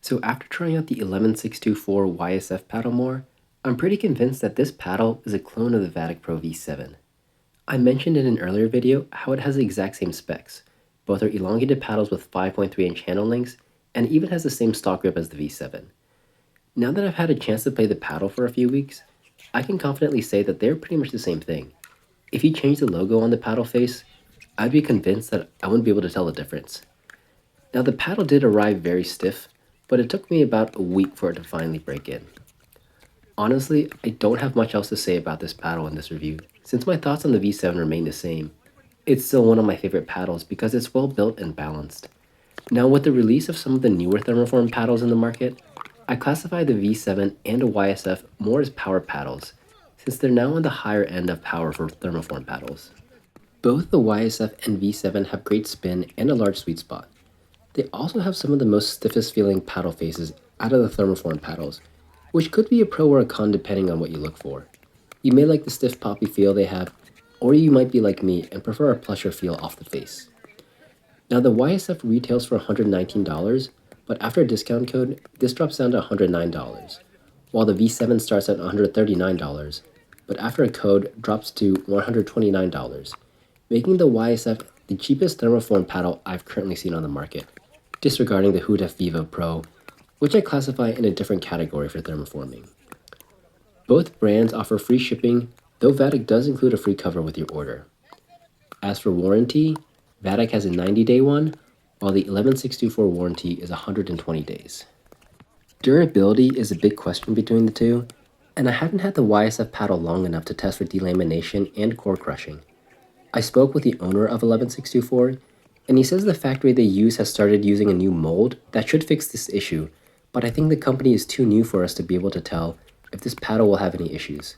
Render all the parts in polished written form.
So after trying out the 11Six24 YSF paddle more, I'm pretty convinced that this paddle is a clone of the Vatic Pro V7. I mentioned in an earlier video how it has the exact same specs. Both are elongated paddles with 5.3-inch handle lengths, and it even has the same stock grip as the V7. Now that I've had a chance to play the paddle for a few weeks, I can confidently say that they're pretty much the same thing. If you change the logo on the paddle face, I'd be convinced that I wouldn't be able to tell the difference. Now the paddle did arrive very stiff, but it took me about a week for it to finally break in. Honestly, I don't have much else to say about this paddle in this review, since my thoughts on the V7 remain the same. It's still one of my favorite paddles because it's well built and balanced. Now with the release of some of the newer Thermoformed paddles in the market, I classify the V7 and a YSF more as power paddles, since they're now on the higher end of power for Thermoformed paddles. Both the YSF and V7 have great spin and a large sweet spot. They also have some of the most stiffest feeling paddle faces out of the Thermoform paddles, which could be a pro or a con depending on what you look for. You may like the stiff poppy feel they have, or you might be like me and prefer a plusher feel off the face. Now the YSF retails for $119, but after a discount code, this drops down to $109, while the V7 starts at $139, but after a code drops to $129, making the YSF the cheapest Thermoform paddle I've currently seen on the market, disregarding the Huda Vivo Pro, which I classify in a different category for thermoforming. Both brands offer free shipping, though Vatic does include a free cover with your order. As for warranty, Vatic has a 90-day one, while the 11Six24 warranty is 120 days. Durability is a big question between the two, and I haven't had the YSF paddle long enough to test for delamination and core crushing. I spoke with the owner of 11Six24, and he says the factory they use has started using a new mold that should fix this issue, but I think the company is too new for us to be able to tell if this paddle will have any issues.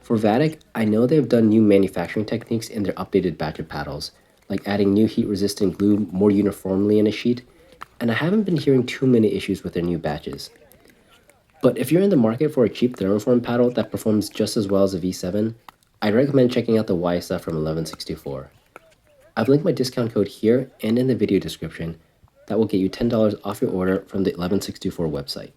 For Vatic, I know they have done new manufacturing techniques in their updated batch of paddles, like adding new heat-resistant glue more uniformly in a sheet, and I haven't been hearing too many issues with their new batches. But if you're in the market for a cheap thermoform paddle that performs just as well as a V7, I'd recommend checking out the YSF from 11Six24. I've linked my discount code here and in the video description that will get you $10 off your order from the 11Six24 website.